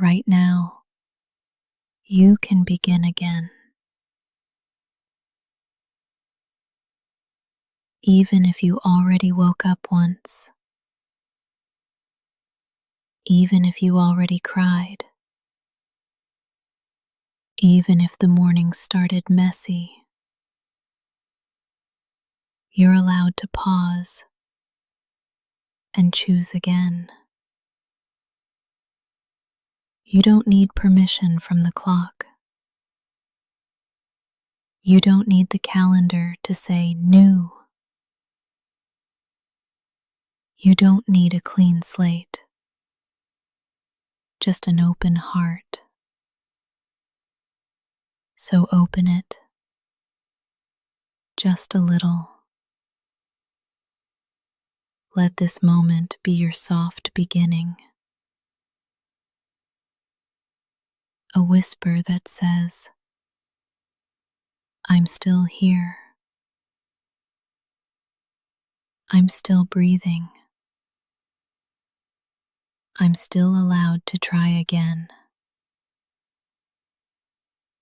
right now, you can begin again. Even if you already woke up once, even if you already cried, even if the morning started messy, you're allowed to pause and choose again. You don't need permission from the clock. You don't need the calendar to say new. You don't need a clean slate, just an open heart. So open it, just a little. Let this moment be your soft beginning. A whisper that says, I'm still here. I'm still breathing. I'm still allowed to try again.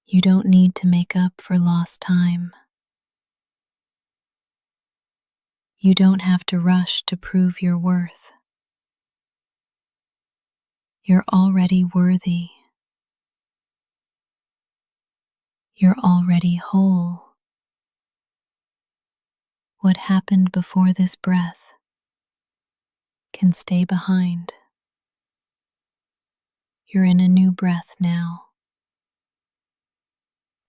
You don't need to make up for lost time. You don't have to rush to prove your worth. You're already worthy. You're already whole. What happened before this breath can stay behind. You're in a new breath now.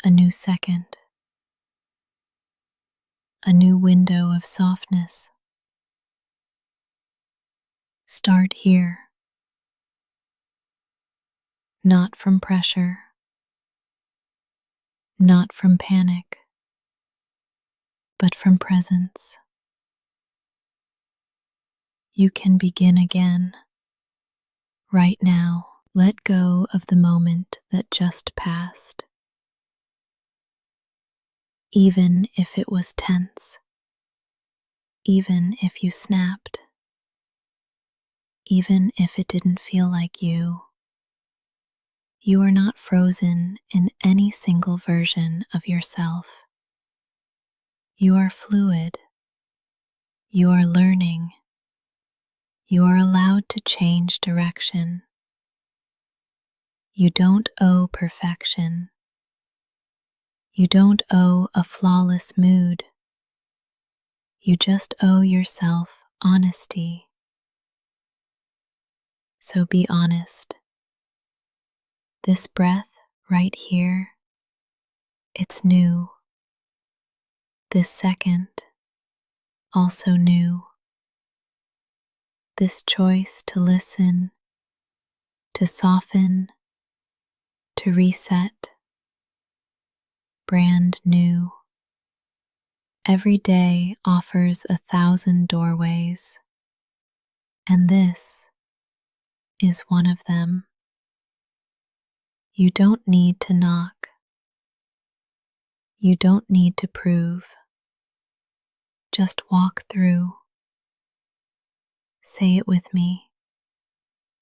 A new second. A new window of softness. Start here. Not from pressure. Not from panic. But from presence. You can begin again. Right now, let go of the moment that just passed. Even if it was tense. Even if you snapped. Even if it didn't feel like you. You are not frozen in any single version of yourself. You are fluid. You are learning. You are allowed to change direction. You don't owe perfection. You don't owe a flawless mood. You just owe yourself honesty. So be honest. This breath right here, it's new. This second, also new. This choice to listen, to soften, to reset, brand new. Every day offers 1,000 doorways, and this is one of them. You don't need to knock. You don't need to prove. Just walk through. Say it with me.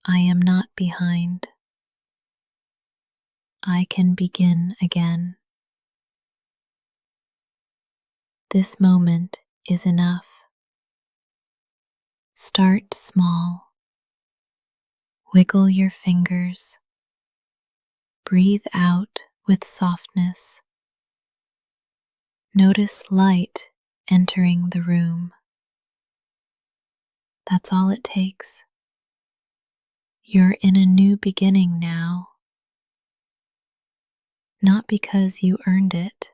I am not behind. I can begin again. This moment is enough. Start small. Wiggle your fingers. Breathe out with softness. Notice light entering the room. That's all it takes. You're in a new beginning now. Not because you earned it,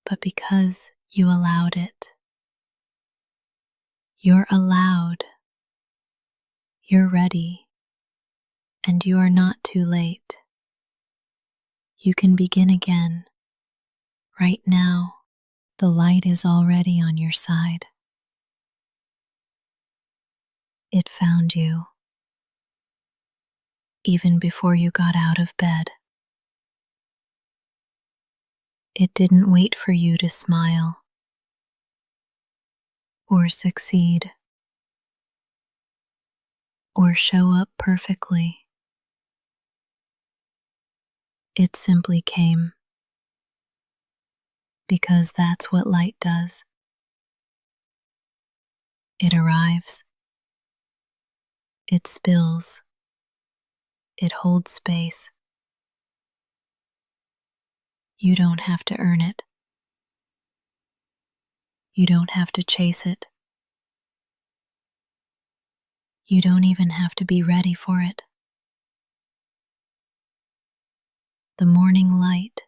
but because you allowed it. You're allowed. You're ready. And you are not too late. You can begin again. Right now, the light is already on your side. It found you, even before you got out of bed. It didn't wait for you to smile or succeed or show up perfectly. It simply came because that's what light does. It arrives, it spills, it holds space. You don't have to earn it. You don't have to chase it. You don't even have to be ready for it. The morning light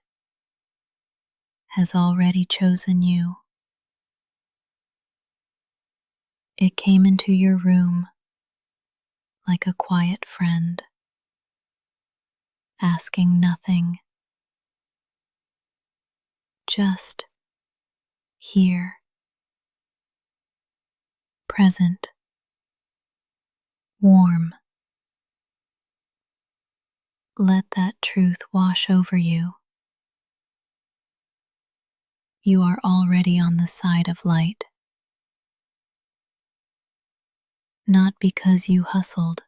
has already chosen you. It came into your room like a quiet friend, asking nothing, just here, present, warm. Let that truth wash over you. You are already on the side of light. Not because you hustled,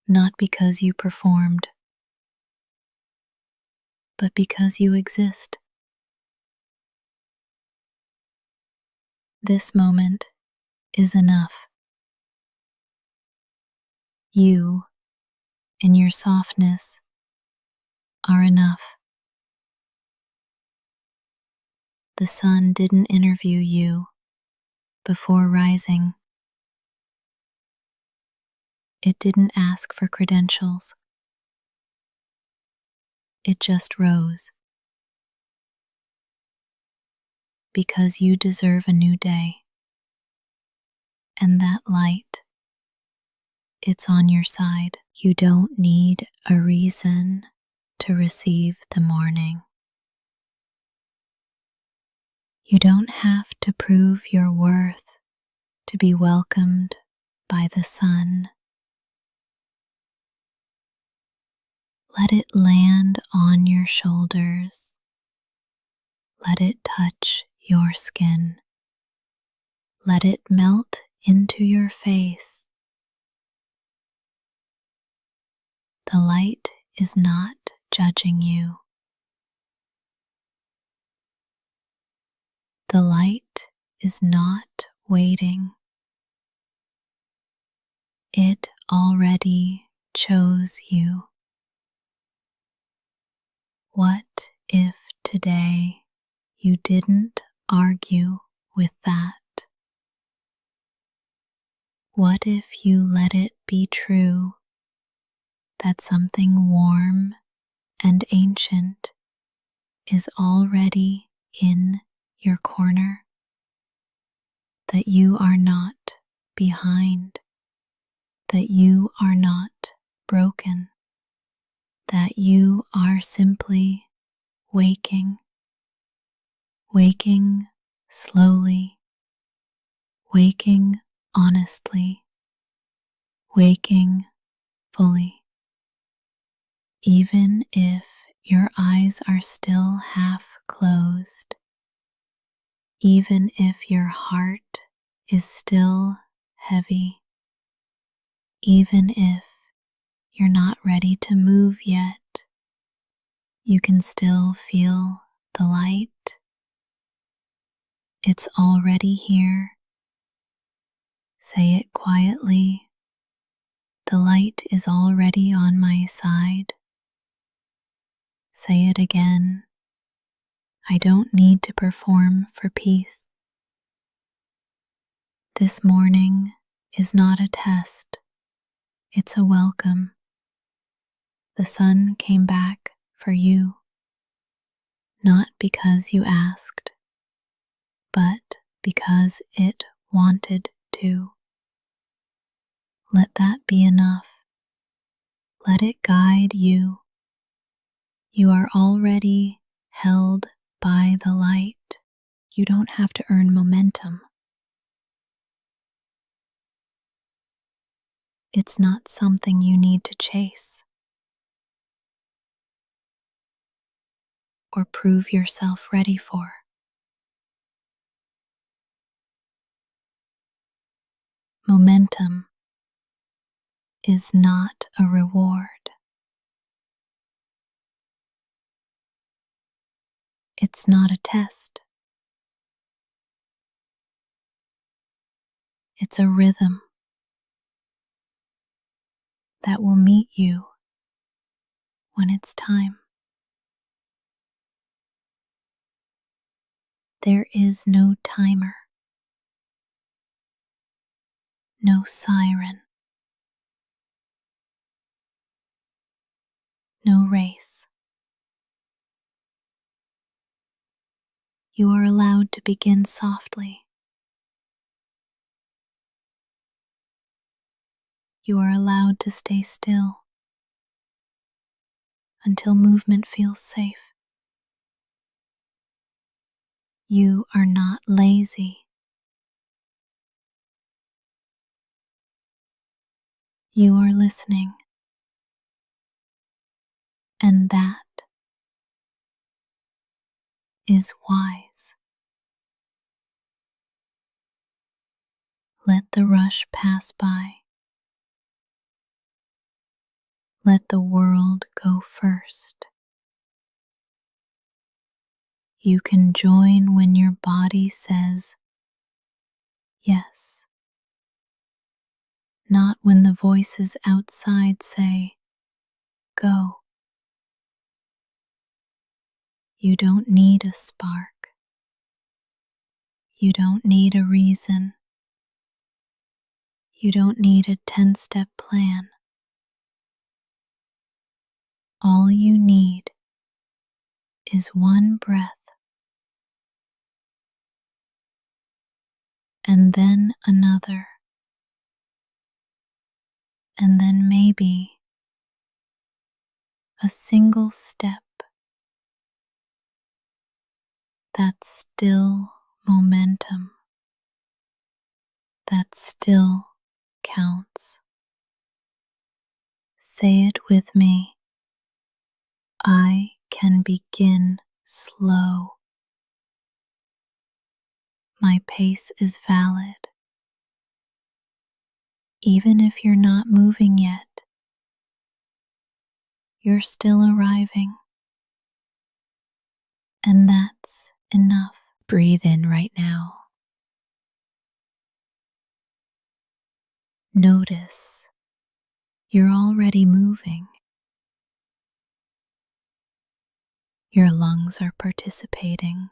not because you performed, but because you exist. This moment is enough. You, in your softness, are enough. The sun didn't interview you before rising. It didn't ask for credentials. It just rose. Because you deserve a new day. And that light, it's on your side. You don't need a reason to receive the morning. You don't have to prove your worth to be welcomed by the sun. Let it land on your shoulders. Let it touch your skin. Let it melt into your face. The light is not judging you. The light is not waiting. It already chose you. What if today you didn't argue with that? What if you let it be true that something warm and ancient is already in your corner? That you are not behind, that you are not broken, that you are simply waking, waking slowly, waking honestly, waking fully. Even if your eyes are still half closed, even if your heart is still heavy, even if you're not ready to move yet, you can still feel the light. It's already here. Say it quietly. The light is already on my side. Say it again. I don't need to perform for peace. This morning is not a test. It's a welcome. The sun came back for you, not because you asked, but because it wanted to. Let that be enough. Let it guide you. You are already held by the light. You don't have to earn momentum. It's not something you need to chase or prove yourself ready for. Momentum is not a reward. It's not a test. It's a rhythm that will meet you when it's time. There is no timer, no siren, no race. You are allowed to begin softly. You are allowed to stay still until movement feels safe. You are not lazy. You are listening, and that is wise. Let the rush pass by. Let the world go first. You can join when your body says yes, not when the voices outside say go. You don't need a spark. You don't need a reason. You don't need a 10-step plan. All you need is one breath, and then another, and then maybe a single step. That's still momentum. That still counts. Say it with me. I can begin slow. My pace is valid. Even if you're not moving yet, you're still arriving. And that's enough. Breathe in right now. Notice you're already moving. Your lungs are participating.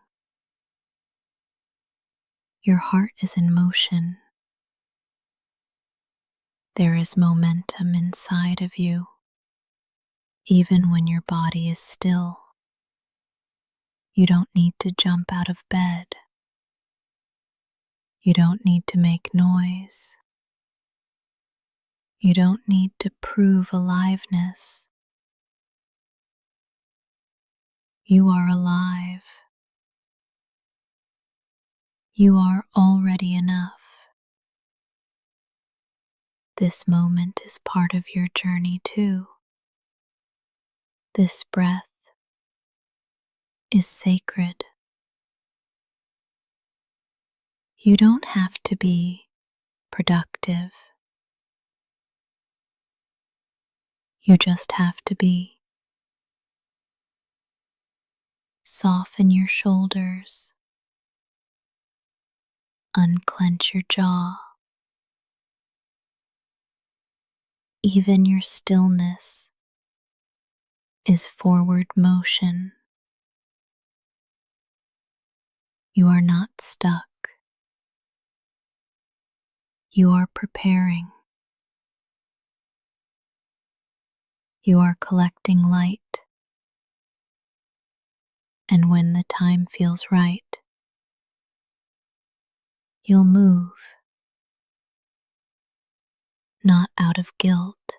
Your heart is in motion. There is momentum inside of you, even when your body is still. You don't need to jump out of bed. You don't need to make noise. You don't need to prove aliveness. You are alive. You are already enough. This moment is part of your journey too. This breath is sacred. You don't have to be productive. You just have to be. Soften your shoulders. Unclench your jaw. Even your stillness is forward motion. You are not stuck. You are preparing. You are collecting light. And when the time feels right, you'll move. Not out of guilt,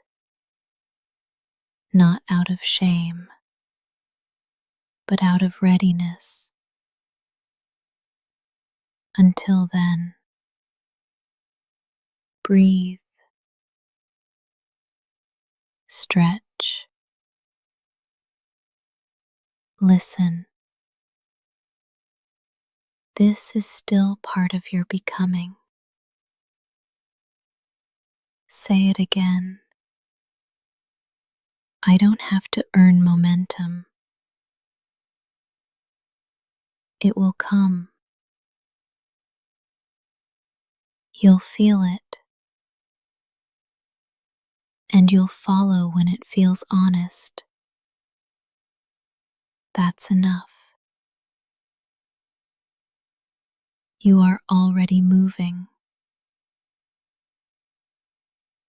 not out of shame, but out of readiness. Until then, breathe, stretch, listen. This is still part of your becoming. Say it again. I don't have to earn momentum. It will come. You'll feel it, and you'll follow when it feels honest. That's enough. You are already moving.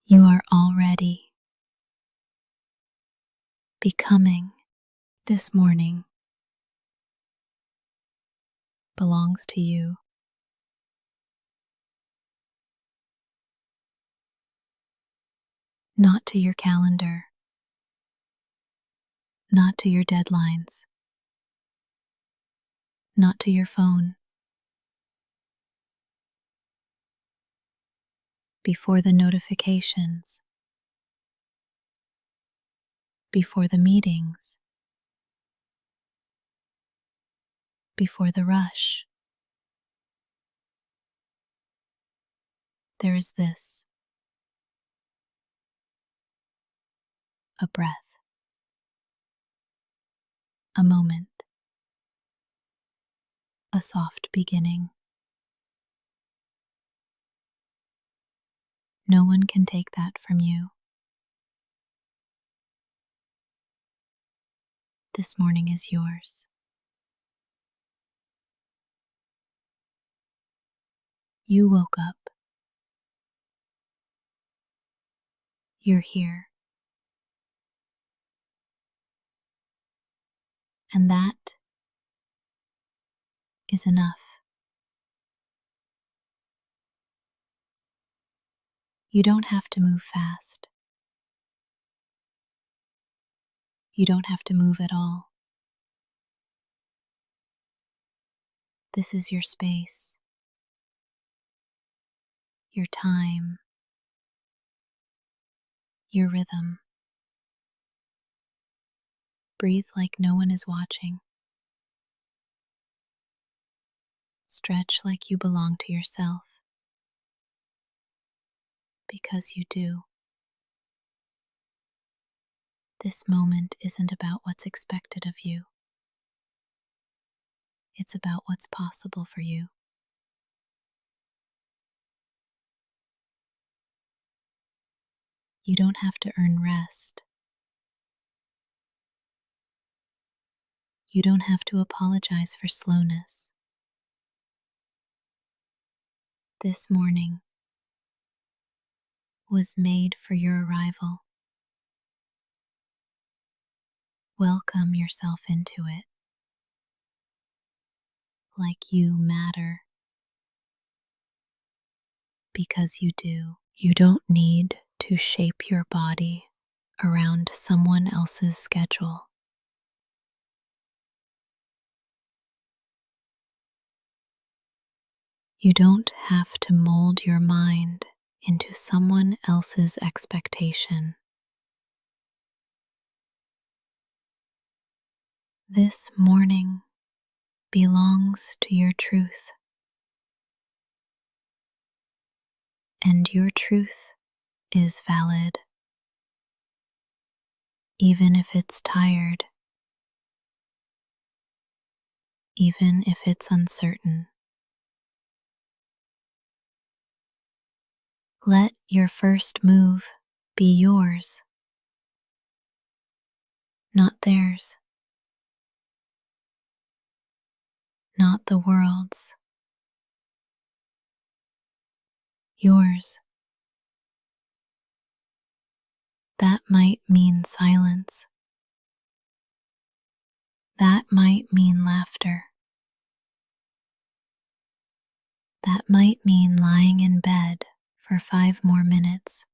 You are already becoming. This morning belongs to you. Not to your calendar, not to your deadlines, not to your phone. Before the notifications, before the meetings, before the rush, there is this: a breath, a moment, a soft beginning. No one can take that from you. This morning is yours. You woke up. You're here. And that is enough. You don't have to move fast. You don't have to move at all. This is your space, your time, your rhythm. Breathe like no one is watching. Stretch like you belong to yourself, because you do. This moment isn't about what's expected of you. It's about what's possible for you. You don't have to earn rest. You don't have to apologize for slowness. This morning was made for your arrival. Welcome yourself into it, like you matter, because you do. You don't need to shape your body around someone else's schedule. You don't have to mold your mind into someone else's expectation. This morning belongs to your truth, and your truth is valid, even if it's tired, even if it's uncertain. Let your first move be yours, not theirs, not the world's. Yours. That might mean silence. That might mean laughter. That might mean lying in bed for 5 more minutes.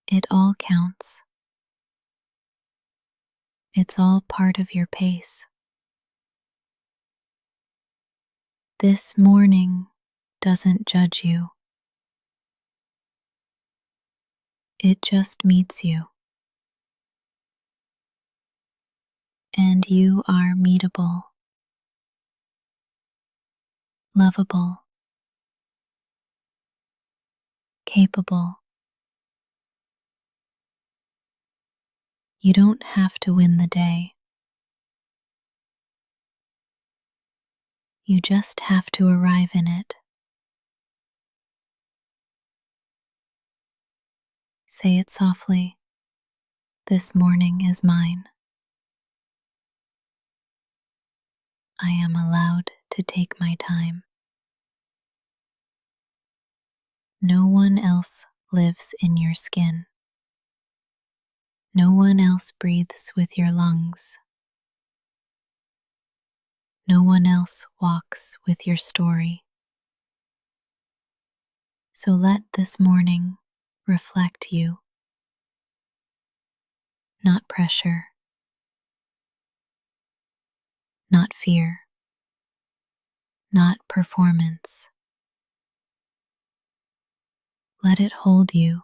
It all counts. It's all part of your pace. This morning doesn't judge you. It just meets you. And you are meetable, lovable, capable. You don't have to win the day. You just have to arrive in it. Say it softly. This morning is mine. I am allowed to take my time. No one else lives in your skin. No one else breathes with your lungs. No one else walks with your story. So let this morning reflect you, not pressure, not fear, not performance. Let it hold you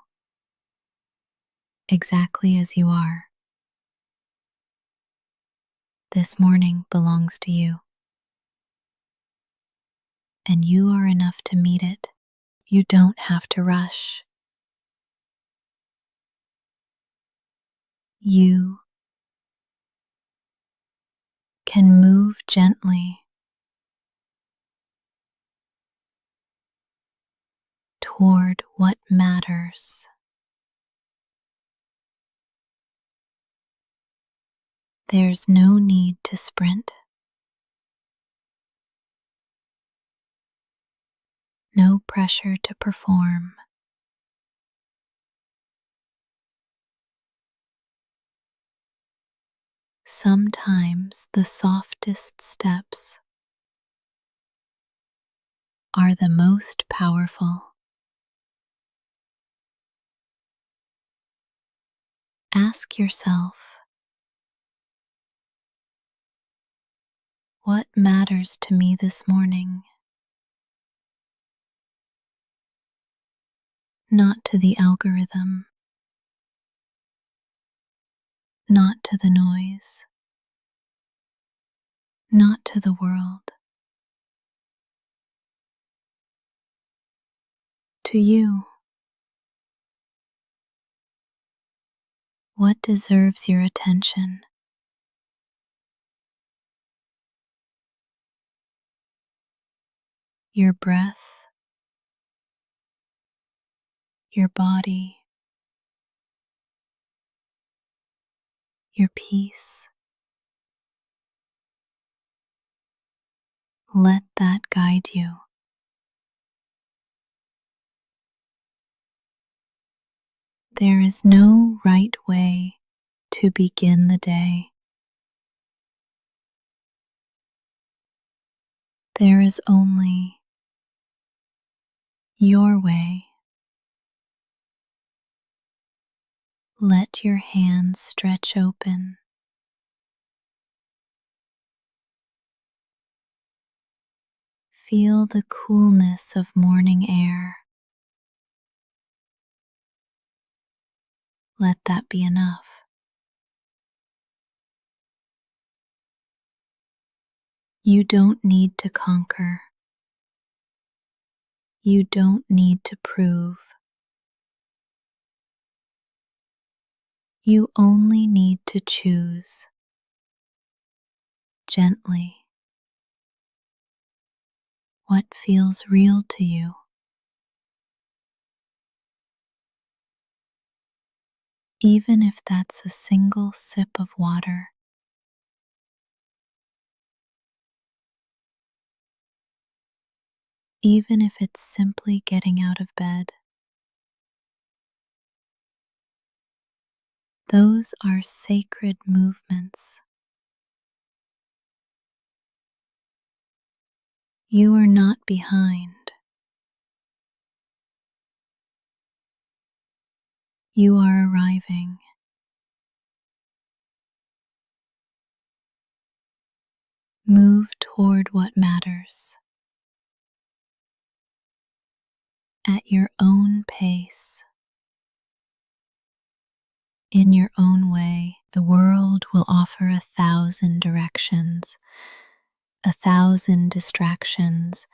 exactly as you are. This morning belongs to you, and you are enough to meet it. You don't have to rush. You can move gently toward what matters. There's no need to sprint, no pressure to perform. Sometimes the softest steps are the most powerful. Ask yourself, what matters to me this morning? Not to the algorithm, not to the noise, not to the world. To you, what deserves your attention? Your breath, your body, your peace. Let that guide you. There is no right way to begin the day. There is only your way. Let your hands stretch open. Feel the coolness of morning air. Let that be enough. You don't need to conquer. You don't need to prove. You only need to choose gently what feels real to you. Even if that's a single sip of water, even if it's simply getting out of bed. Those are sacred movements. You are not behind. You are arriving. Move toward what matters at your own pace, in your own way. The world will offer 1,000 directions, 1,000 distractions,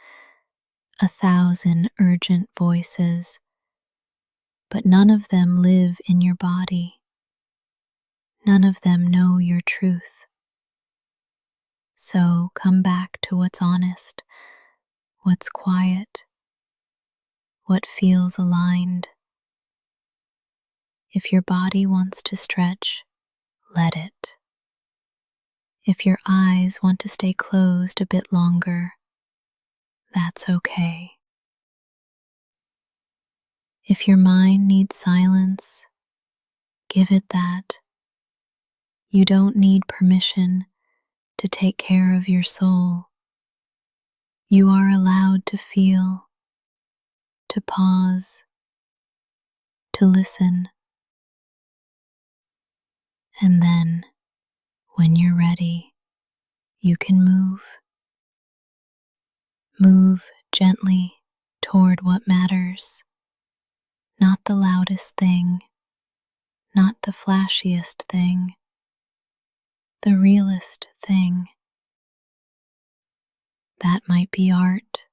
1,000 urgent voices, but none of them live in your body. None of them know your truth. So come back to what's honest, what's quiet, what feels aligned. If your body wants to stretch, let it. If your eyes want to stay closed a bit longer, that's okay. If your mind needs silence, give it that. You don't need permission to take care of your soul. You are allowed to feel, to pause, to listen. And then, when you're ready, you can move. Move gently toward what matters. Not the loudest thing, not the flashiest thing, the realest thing. That might be art,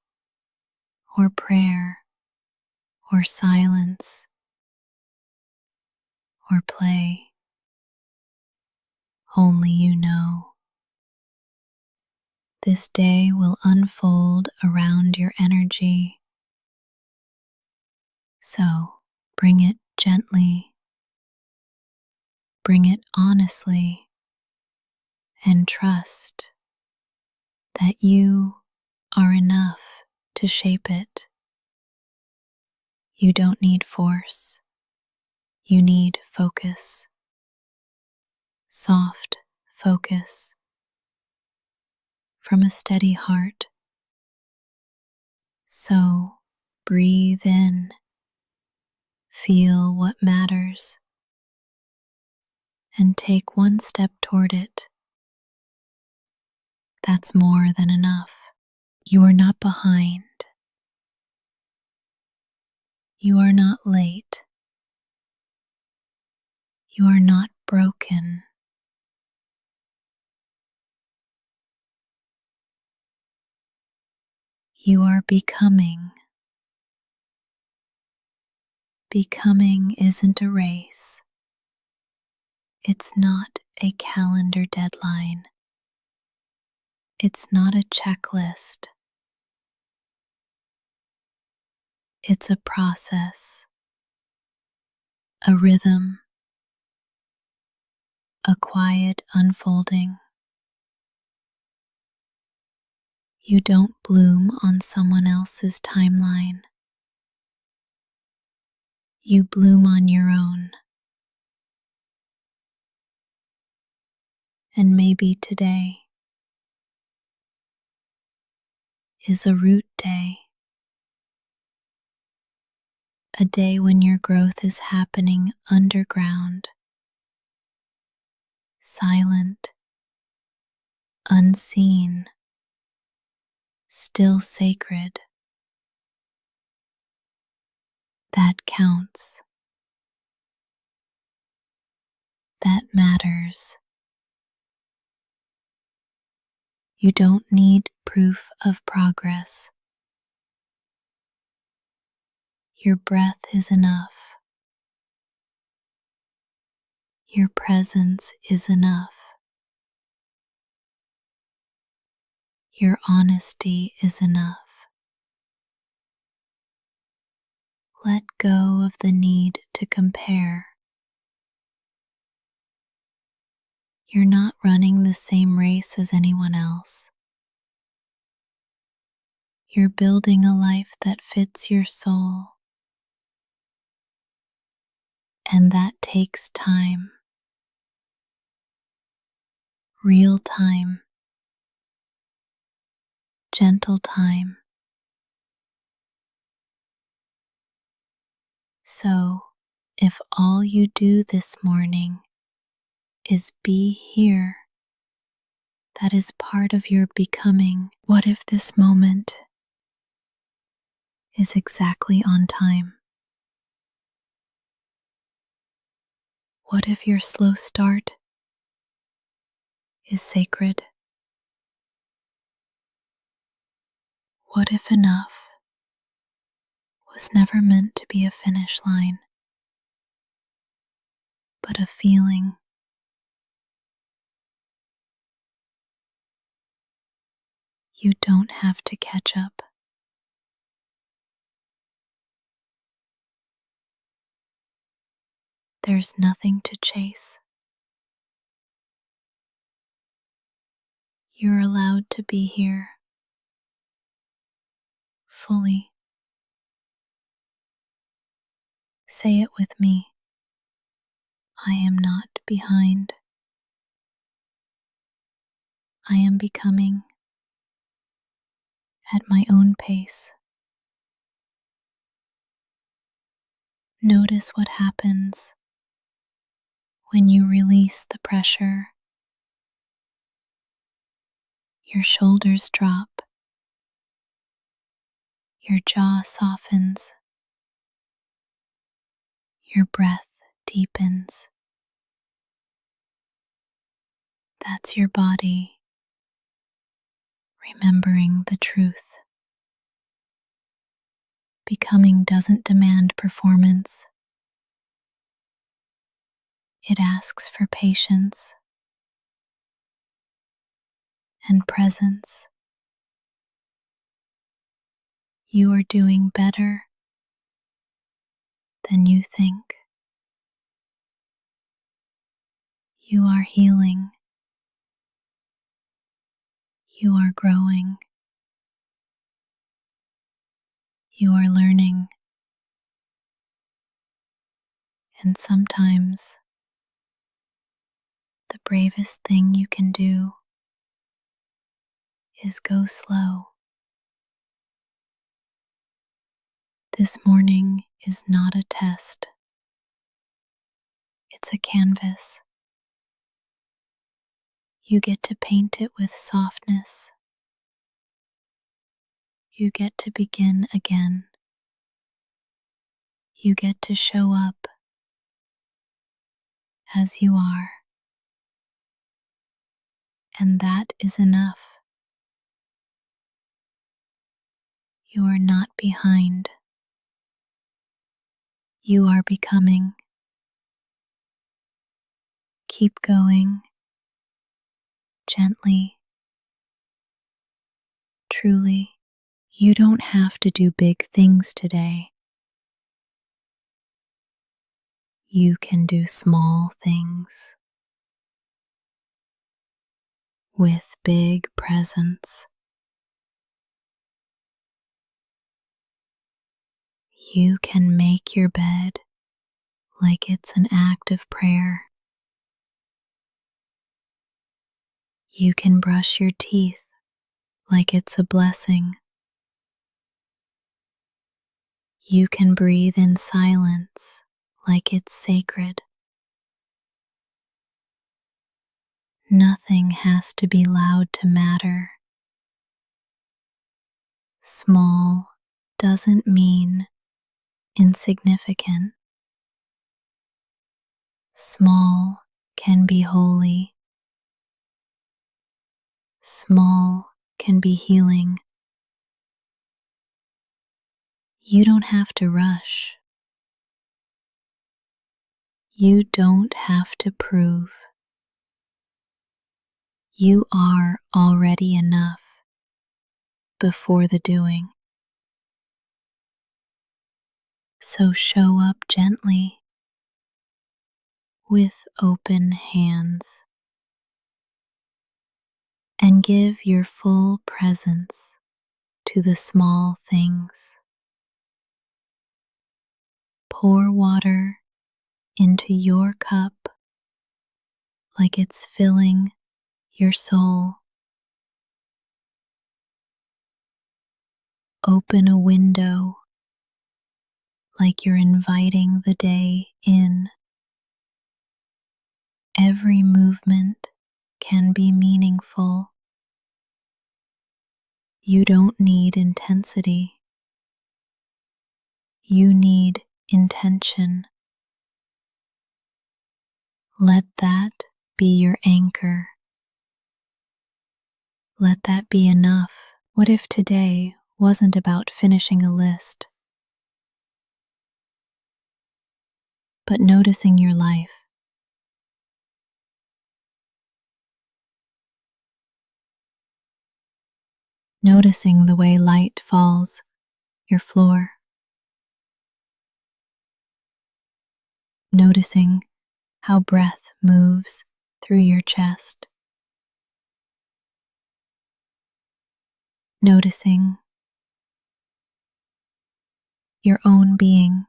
or prayer, or silence, or play. Only you know. This day will unfold around your energy. So bring it gently, bring it honestly, and trust that you are enough to shape it. You don't need force, you need focus. Soft focus from a steady heart. So breathe in, feel what matters, and take one step toward it. That's more than enough. You are not behind. You are not late. You are not broken. You are becoming. Becoming isn't a race. It's not a calendar deadline. It's not a checklist. It's a process, a rhythm, a quiet unfolding. You don't bloom on someone else's timeline. You bloom on your own. And maybe today is a root day. A day when your growth is happening underground, silent, unseen, still sacred. That counts. That matters. You don't need proof of progress. Your breath is enough. Your presence is enough. Your honesty is enough. Let go of the need to compare. You're not running the same race as anyone else. You're building a life that fits your soul. And that takes time. Real time. Gentle time. So, if all you do this morning is be here, that is part of your becoming. What if this moment is exactly on time? What if your slow start is sacred? What if enough was never meant to be a finish line, but a feeling? You don't have to catch up. There's nothing to chase. You're allowed to be here fully. Say it with me. I am not behind. I am becoming at my own pace. Notice what happens when you release the pressure. Your shoulders drop. Your jaw softens. Your breath deepens. That's your body remembering the truth. Becoming doesn't demand performance. It asks for patience and presence. You are doing better than you think. You are healing. You are growing. You are learning. And sometimes the bravest thing you can do is go slow. This morning is not a test. It's a canvas. You get to paint it with softness. You get to begin again. You get to show up as you are. And that is enough. You are not behind. You are becoming. Keep going, gently, truly. You don't have to do big things today. You can do small things with big presence. You can make your bed like it's an act of prayer. You can brush your teeth like it's a blessing. You can breathe in silence like it's sacred. Nothing has to be loud to matter. Small doesn't mean insignificant. Small can be holy. Small can be healing. You don't have to rush. You don't have to prove. You are already enough before the doing. So show up gently with open hands and give your full presence to the small things. Pour water into your cup like it's filling your soul. Open a window like you're inviting the day in. Every movement can be meaningful. You don't need intensity. You need intention. Let that be your anchor. Let that be enough. What if today wasn't about finishing a list, but noticing your life? noticing the way light falls your floor, noticing how breath moves through your chest, noticing your own being.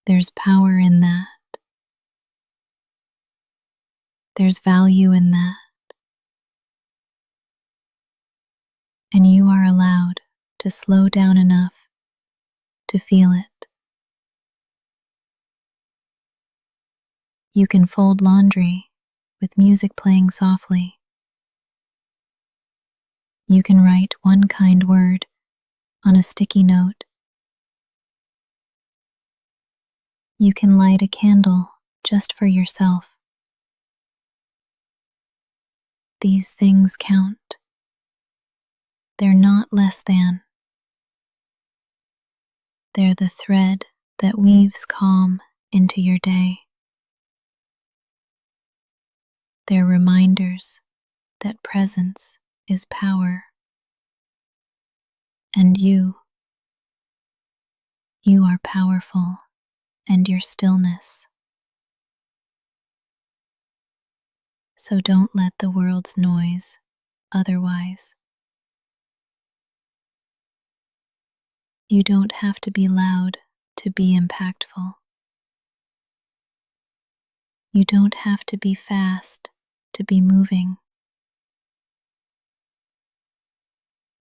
There's power in that. There's value in that. And you are allowed to slow down enough to feel it. You can fold laundry with music playing softly. You can write one kind word on a sticky note. You can light a candle just for yourself. These things count. They're not less than. They're the thread that weaves calm into your day. They're reminders that presence is power. And you are powerful, and your stillness. So don't let the world's noise otherwise. You don't have to be loud to be impactful. You don't have to be fast to be moving.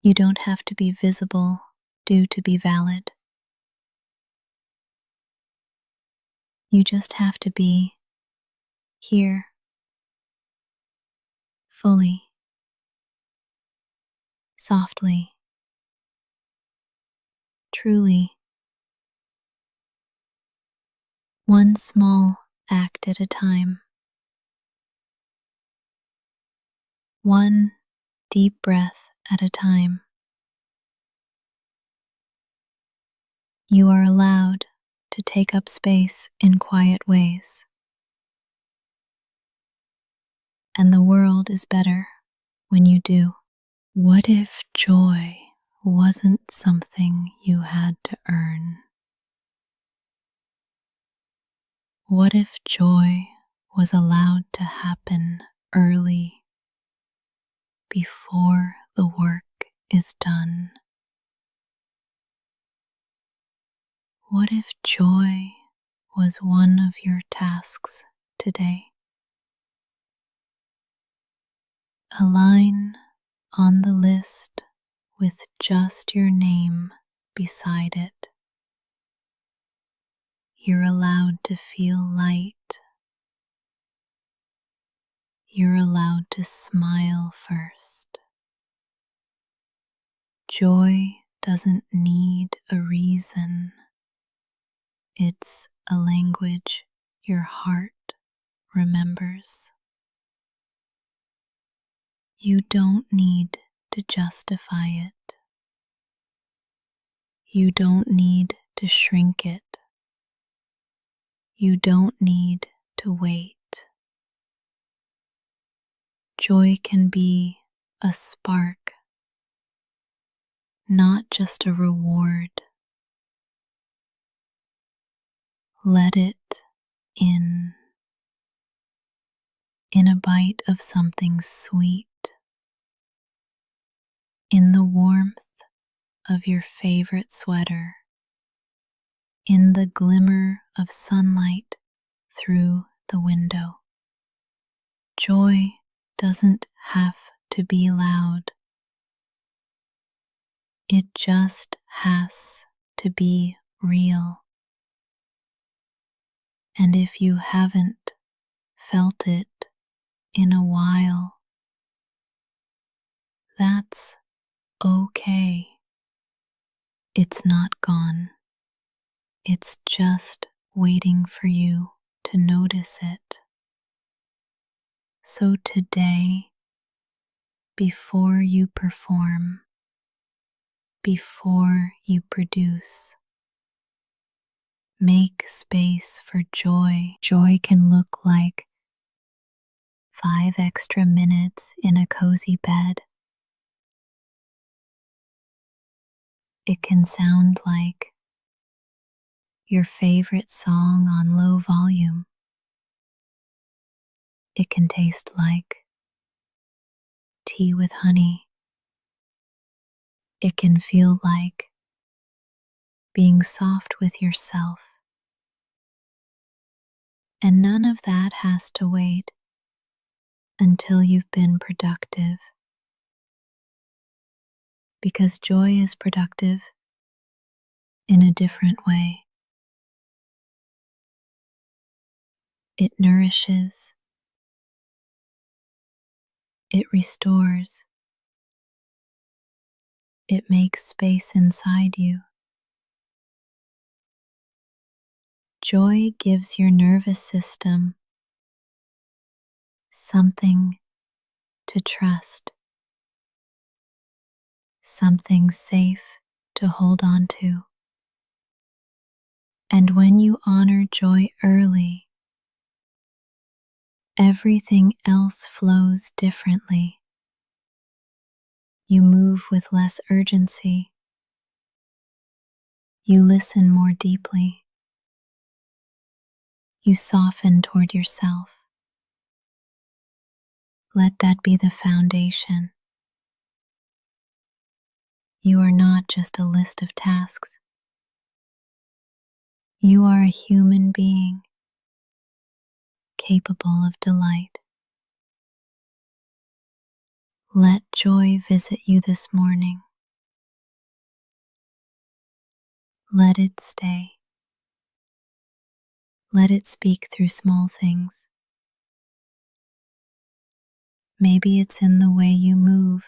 You don't have to be visible to be valid. You just have to be here, fully, softly, truly. One small act at a time. One deep breath at a time. You are allowed to take up space in quiet ways. And the world is better when you do. What if joy wasn't something you had to earn? What if joy was allowed to happen early, before the work is done? What if joy was one of your tasks today? A line on the list with just your name beside it. You're allowed to feel light. You're allowed to smile first. Joy doesn't need a reason. It's a language your heart remembers. You don't need to justify it. You don't need to shrink it. You don't need to wait. Joy can be a spark, not just a reward. Let it in a bite of something sweet, in the warmth of your favorite sweater, in the glimmer of sunlight through the window. Joy doesn't have to be loud. It just has to be real. And if you haven't felt it in a while, that's okay. It's not gone. It's just waiting for you to notice it. So today, before you perform, before you produce, make space for joy. Joy can look like 5 extra minutes in a cozy bed. It can sound like your favorite song on low volume. It can taste like tea with honey. It can feel like being soft with yourself. And none of that has to wait until you've been productive. Because joy is productive in a different way. It nourishes, it restores, it makes space inside you. Joy gives your nervous system something to trust, something safe to hold on to. And when you honor joy early, everything else flows differently. You move with less urgency. You listen more deeply. You soften toward yourself. Let that be the foundation. You are not just a list of tasks. You are a human being capable of delight. Let joy visit you this morning. Let it stay. Let it speak through small things. Maybe it's in the way you move.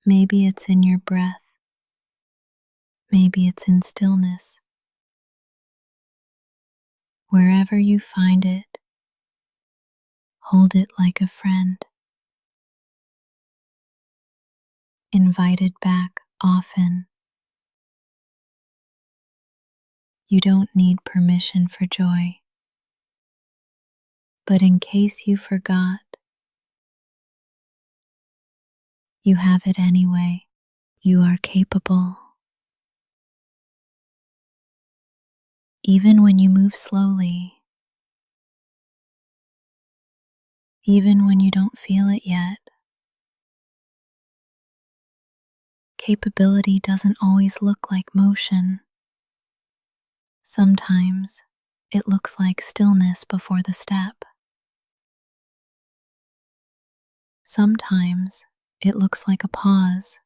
Maybe it's in your breath. Maybe it's in stillness. Wherever you find it, hold it like a friend. Invite it back often. You don't need permission for joy. But in case you forgot, you have it anyway. You are capable. Even when you move slowly, even when you don't feel it yet, capability doesn't always look like motion. Sometimes it looks like stillness before the step. Sometimes it looks like a pause,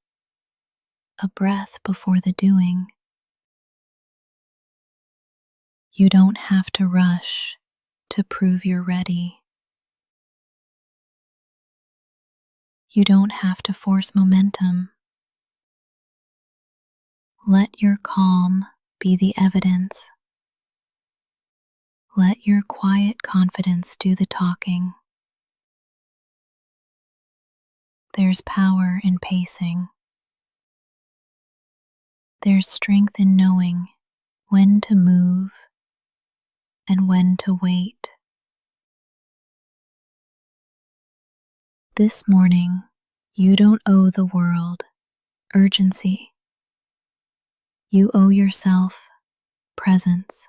a breath before the doing. You don't have to rush to prove you're ready. You don't have to force momentum. Let your calm be the evidence. Let your quiet confidence do the talking. There's power in pacing. There's strength in knowing when to move and when to wait. This morning, you don't owe the world urgency. You owe yourself presence.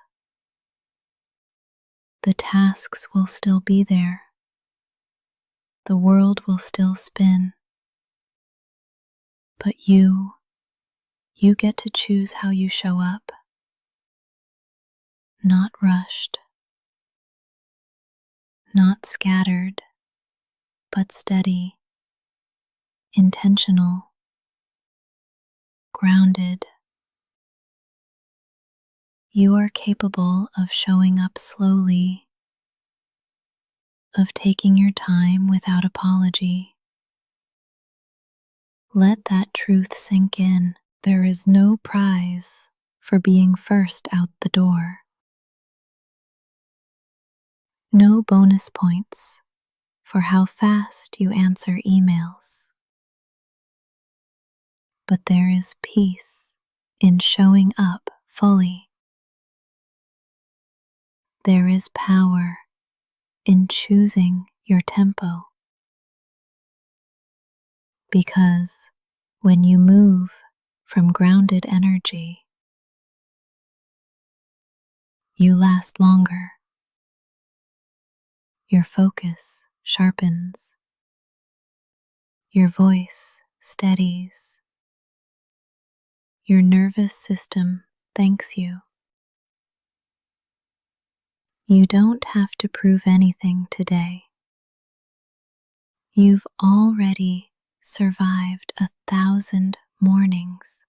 The tasks will still be there. The world will still spin. But you get to choose how you show up. Not rushed, not scattered, but steady, intentional, grounded. You are capable of showing up slowly, of taking your time without apology. Let that truth sink in. There is no prize for being first out the door. No bonus points for how fast you answer emails. But there is peace in showing up fully. There is power in choosing your tempo, because when you move from grounded energy, you last longer. Your focus sharpens, your voice steadies, your nervous system thanks you. You don't have to prove anything today. You've already survived 1,000 mornings.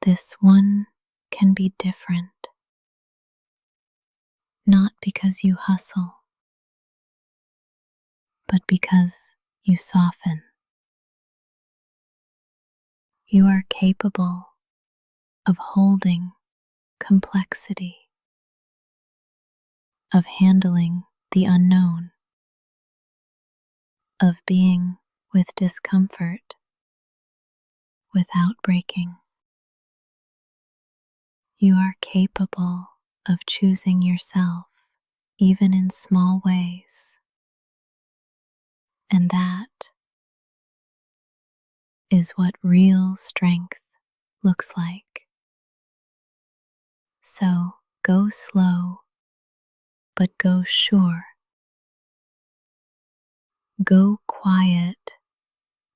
This one can be different, not because you hustle, but because you soften. You are capable of holding complexity, of handling the unknown, of being with discomfort without breaking. You are capable of choosing yourself, even in small ways, and that is what real strength looks like. So go slow, but go sure. Go quiet,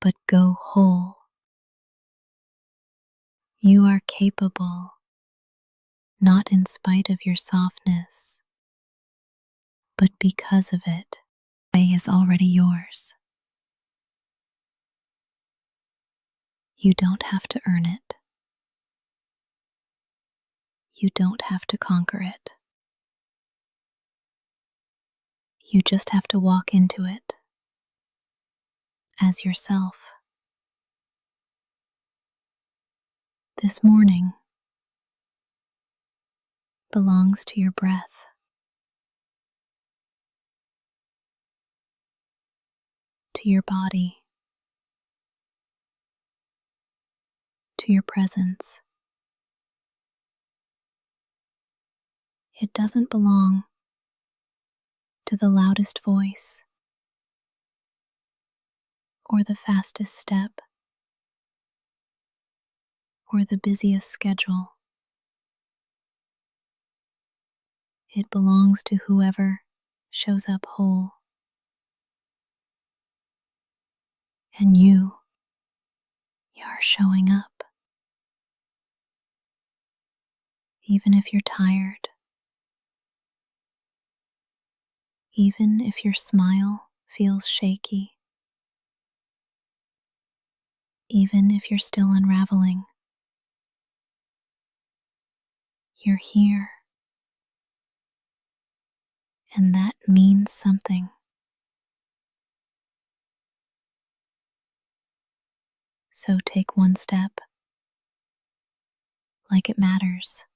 but go whole. You are capable, not in spite of your softness, but because of it. The way is already yours. You don't have to earn it. You don't have to conquer it. You just have to walk into it as yourself. This morning belongs to your breath, to your body, to your presence. It doesn't belong to the loudest voice or the fastest step or the busiest schedule. It belongs to whoever shows up whole. And you are showing up. Even if you're tired, even if your smile feels shaky, even if you're still unraveling, you're here. And that means something. So take one step like it matters.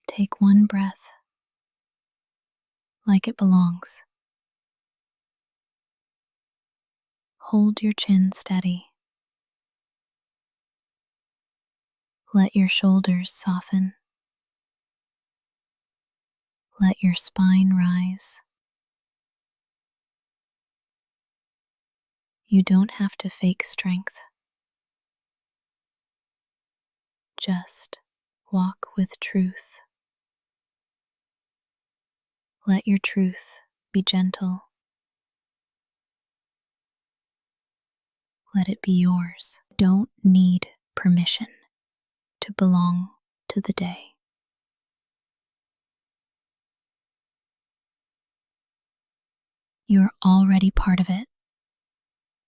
Take one breath like it belongs. Hold your chin steady. Let your shoulders soften. Let your spine rise. You don't have to fake strength. Just walk with truth. Let your truth be gentle. Let it be yours. Don't need permission to belong to the day. You're already part of it,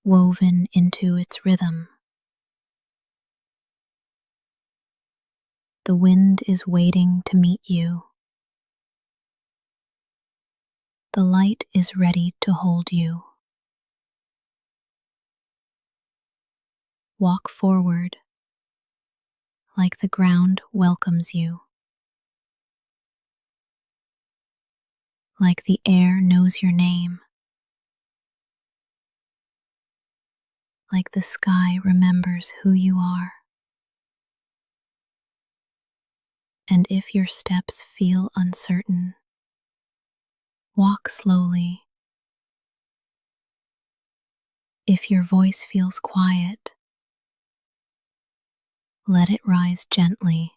woven into its rhythm. The wind is waiting to meet you. The light is ready to hold you. Walk forward like the ground welcomes you, like the air knows your name, like the sky remembers who you are. And if your steps feel uncertain, walk slowly. If your voice feels quiet, let it rise gently.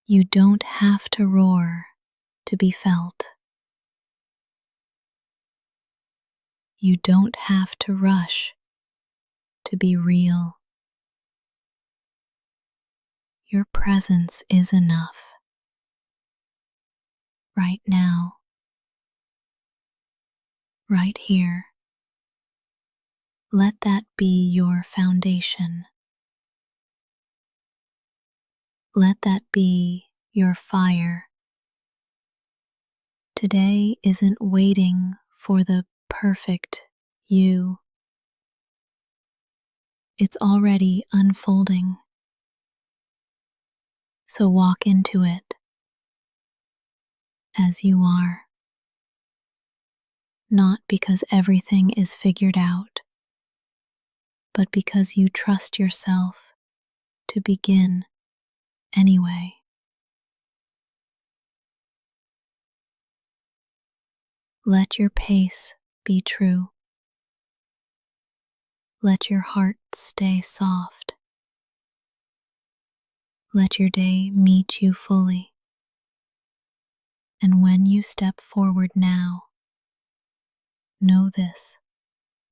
You don't have to roar to be felt. You don't have to rush to be real. Your presence is enough. Right now, right here. Let that be your foundation. Let that be your fire. Today isn't waiting for the perfect you. It's already unfolding. So walk into it as you are. Not because everything is figured out, but because you trust yourself to begin anyway. Let your pace be true. Let your heart stay soft. Let your day meet you fully. And when you step forward now, know this: